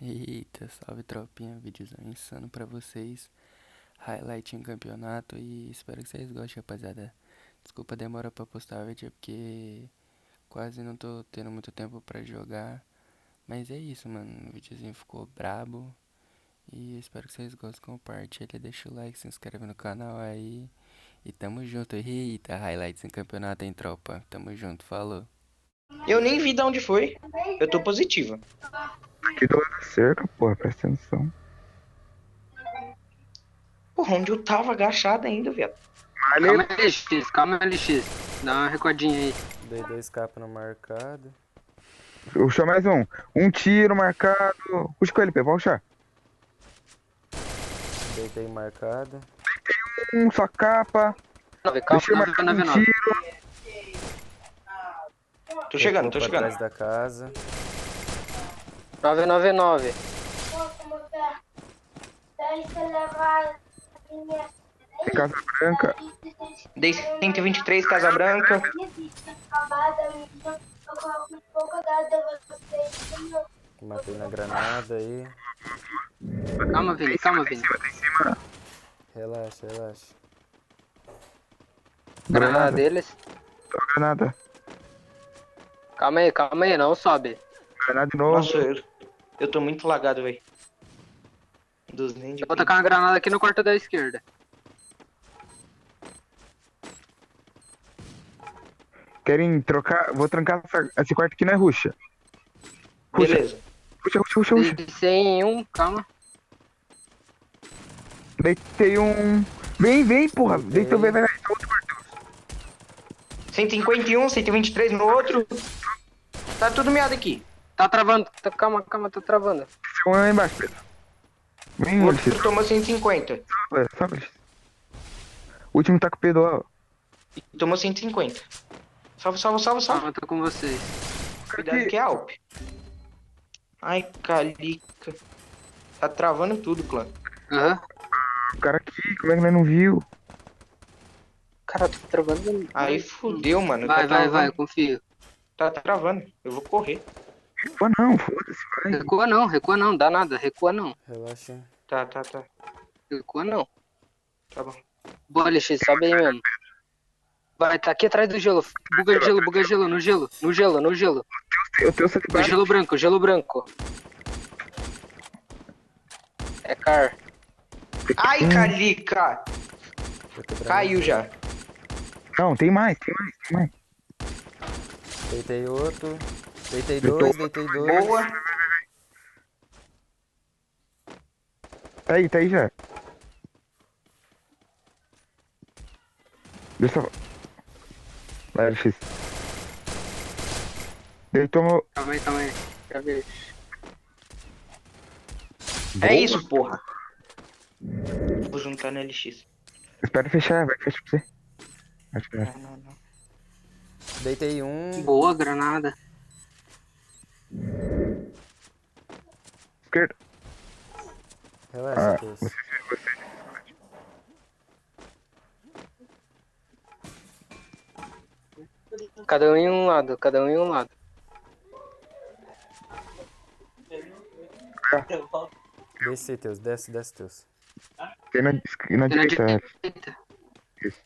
Eita, salve tropinha, vídeozão insano pra vocês. Highlight em campeonato e espero que vocês gostem, rapaziada. Desculpa a demora pra postar o vídeo, é porque quase não tô tendo muito tempo pra jogar. Mas é isso, mano. O videozinho ficou brabo. E espero que vocês gostem. Compartilha, deixa o like, se inscreve no canal aí. E tamo junto. Eita, highlights em campeonato, hein, tropa. Tamo junto, falou. Eu nem vi de onde foi. Eu tô positiva. Aqui do lado da cerca, porra, presta atenção. Porra, onde eu tava agachado ainda, viado. Ali, Calma aí, X, calma aí, X. Dá uma recordinha aí. Dei dois capas no marcado. puxa mais um. Um tiro marcado. Puxa com ele, Pê, pode puxar. Deitei marcado. Só capa. Calma, Deixa eu marcar um 999. tiro. Tô chegando, tô Pra chegando. trás da casa. 999. Tem Casa Branca. Dei 123, Casa Branca. Matei na granada aí. Calma, Vini, calma, Vini. Relaxa, relaxa. Granada deles. Granada. Calma aí, não sobe. Granada de novo. Nossa, eu tô muito lagado, velho. Dos nem de Eu vou tacar uma granada aqui no quarto da esquerda. Querem trocar? Vou trancar esse quarto aqui, não é ruxa. Beleza. Puxa. Descei em um, calma. Deitei um. Vem, porra. Deitou, vai. 151, 123 no outro. Tá tudo miado aqui. Tá travando, calma, tá travando. Tem um lá embaixo, Pedro. Vem, O LX. outro tomou 150. Sobe, LX. O último tá com o Pedro, ó. E tomou 150. Salve. Calma, tô com vocês. Cuidado que é Alp. Ai, calica. Tá travando tudo, clã. Aham. O cara aqui, como é que nós não viu? Cara, tô travando. Aí fudeu, mano. Vai, tá travando. vai, confio. Tá travando. Eu vou correr. Pô, não, foda-se, vai. Recua não, dá nada, recua não. Relaxa. Tá. Recua não. Tá bom. Boa, LX, sobe aí mesmo. Vai, tá aqui atrás do gelo. Buga gelo, no gelo. Eu tenho essa No debaixo. gelo branco. É car. Ai, calica. Tô quebrando. Caiu já. Não, tem mais. Deitei outro. Deitei Deitou dois, outro. deitei dois. Boa. Tá aí já. Deixa eu... Vai, LX. Deitou meu... Calma aí. Já vi. É isso, porra. Vou juntar no LX. Espera fechar, vai fechar pra você. Vai esperar. Não. Deitei um. Boa, granada. Esquerda. Relaxa, Teus. Você. Cada um em um lado. Desce, Teus. Desce, Teus. Tem na Tem na direita. direita. Isso.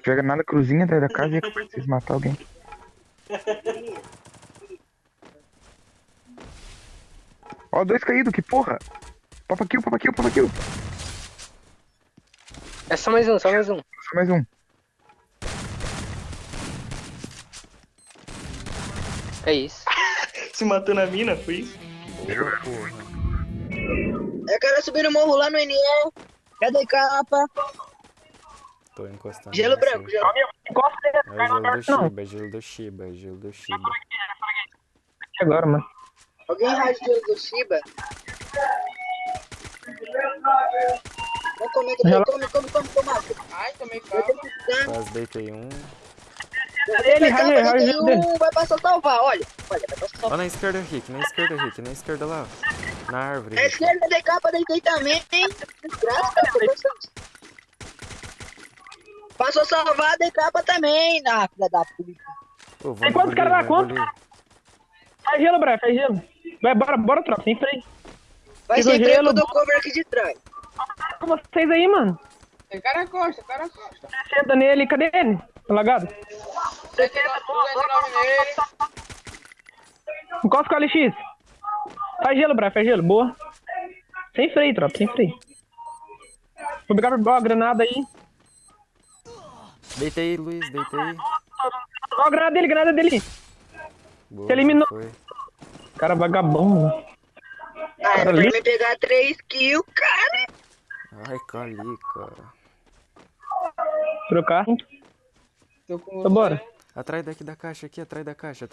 Joga nada cruzinha atrás da casa e é capaz de vocês matar alguém. Ó, dois caídos, que porra! Papa kill. É só mais um. Só mais um. É isso. Se matou na mina, foi isso? Boa, porra. Eu quero subir no morro lá no NE. Cadê capa? Tô encostando. Gelo em branco, você. gelo. É gelo do Shiba. Agora, mano. Alguém raio de gelo do Shiba? Não come. Ai, tomei pau. Quase deitei um. Vai passar a salvar, olha. Vai passar a salvar. Ó, na esquerda, Rick. Na esquerda lá, ó. Na árvore. Na Rick. esquerda de capa, deitei também, hein? Desgraça, cara. Passou a salvar, de capa também. Ah, filha da puta. Pô, vou engolir. Faz gelo, Brian, faz gelo. Vai, bora, tropa, sem freio. Vai Fiz o sem freio que gelo, eu dou cover aqui de trás. com vocês aí, mano. Tem cara costa, cara costa. Senta nele, cadê ele? Tá lagado? 209 nele. Encosta com o LX. Faz gelo, Brian, faz gelo, boa. Sem freio, tropa, sem freio. Vou pegar a granada aí. Deitei, Luiz, deitei. Ó, a granada dele. Boa, Você eliminou. foi. Cara vagabundo. Ah, Cara, pra ali. me pegar 3 kills, cara. Ai, cali, cara. Trocar. Tô com Então bora. Atrás daqui da caixa, aqui, atrás da caixa.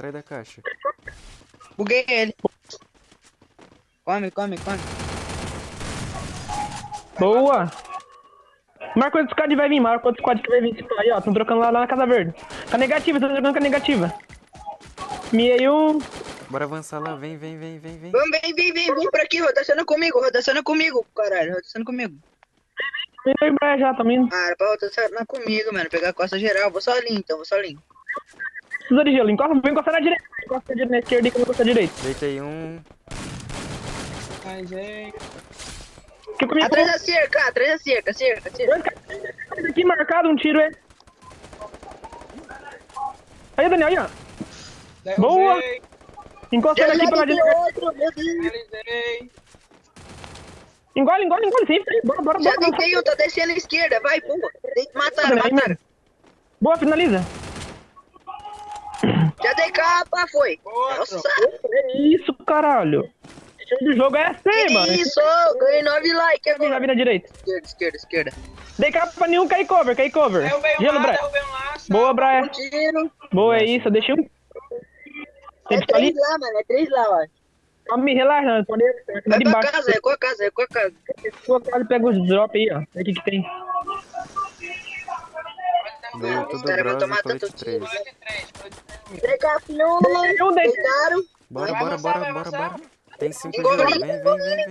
Buguei ele. Come. Boa. Marca outro squad vai vir, marca outro squad que vai vir. Aí, ó, tão trocando lá na Casa Verde. Tá negativa, tão trocando com a negativa. Miei um. Bora avançar lá, vem. Vamos, vem por aqui, rotaciona comigo, caralho, rotaciona comigo. Miei o Brian já, tá indo. Ah, era pra rotacionar comigo, mano, pegar a costa geral, vou sozinho. Precisa de gelo, vem encostar na direita. Encosta na esquerda e que eu vou encostar na direita. Deitei um. mais, hein? Fica comigo. Atrás da cerca. Dois caras aqui marcado, um tiro, é. Aí, Daniel, aí, ó. Boa. Derrubei, Encosta aqui pela direita. outro, meu Deus. finalizei. Engole, sem freio. Bora. Já tentei um, tô descendo à esquerda, vai, pula. Mataram. Boa, finaliza. Já dei capa, foi. Boa, Nossa, É isso, caralho. O estilo do jogo é assim, mano. que isso, ganhei 9 likes Já agora. vira direita. Esquerda. Dei capa pra nenhum, cai cover. Derrubei um Gelo, lá, Brian. derrubei um laço. Boa, Brian. Um tiro. Boa, é isso, eu deixei um. É Tem que ficar ali. 3 lá, mano, é 3 lá, ó. Calma, me relaxa, pode ir Vai de pra baixo. casa, é com a casa. Sua casa pega os drop aí, ó. Vê o que tem. Deu tudo cara vão bronze, tomar colete tanto tiro. 3. 3. Três capinhos, Eu dei. deitaram. Bora. Tem 5 Engole, gelo, vem.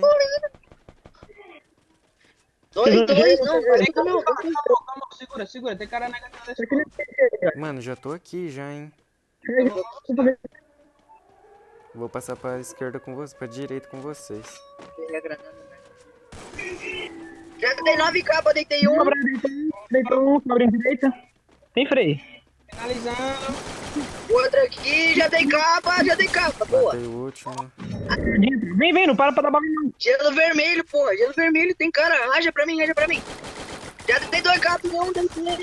Dois, não, vai Vem, não. calma, segura. Tem cara negativo desse. Mano, já tô aqui já, hein. Vou passar pra esquerda com vocês, pra direita com vocês. Já dei 9 capas, deitei um. Deitou um, abrindo direita. Tem freio. Finalizando. Outro aqui, já dei capa, boa. Matei o último. Vem, não para pra dar bagulho não. Gelo vermelho, porra, gelo vermelho, tem cara, raja pra mim. Já dei 2 capas, um, deitei. Não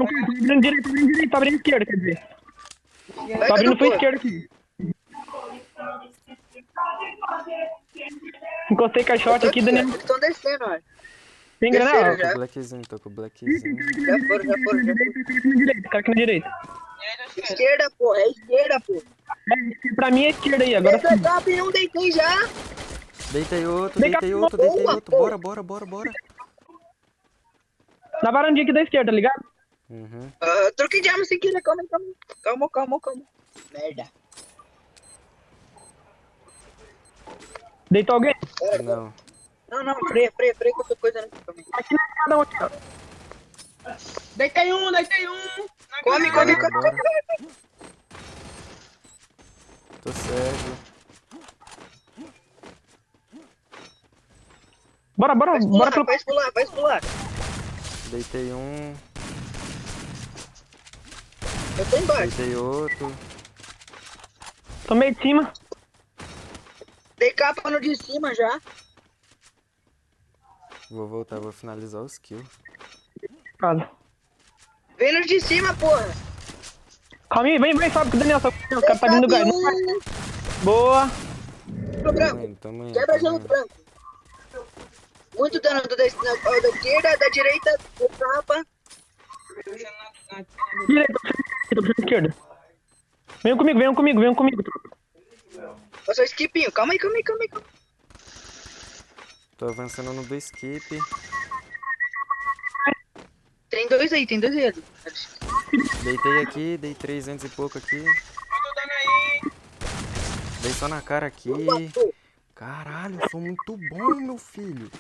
cai, tá abrindo direita, tá abrindo esquerda, quer dizer. Tá abrindo pra esquerda aqui. Encostei caixote aqui, Daniel. Eles estão descendo, ó. Tem Desceram granada? já. Tô com o blackzinho. Já foram. Cara aqui na direita. Esquerda, porra, é esquerda, porra. Pra mim é esquerda aí, agora Dei sim. capa e um, deitei já. Deitei outro. Boa. Bora. Na varandinha aqui da esquerda, tá ligado? Uhum. Troquei de arma sem querer, calma. Merda. Deitou alguém? Não. Não, freia que eu tô coisando aqui. Aqui na cada um aqui, ó. Deitei um. Come. Bora. Tô cego. Bora pelo... Vai pular. Deitei um. Eu tô embaixo. Deitei outro. Tomei de cima. Dei capa no de cima já. Vou voltar, vou finalizar os kills. Casa. Vem no de cima, porra. Calma aí, vem, sobe com o Daniel, o cara tá vindo do gás. Boa. Tamo indo. Quebra gelo branco. Muito dano da esquerda, da direita, do capa. Direita, esquerda. Venham comigo. Passou skipinho, calma aí. Tô avançando no do skip. Tem dois aí. Deitei aqui, dei 300 e pouco aqui. Quanto dano aí? Dei só na cara aqui. Caralho, eu sou muito bom, meu filho.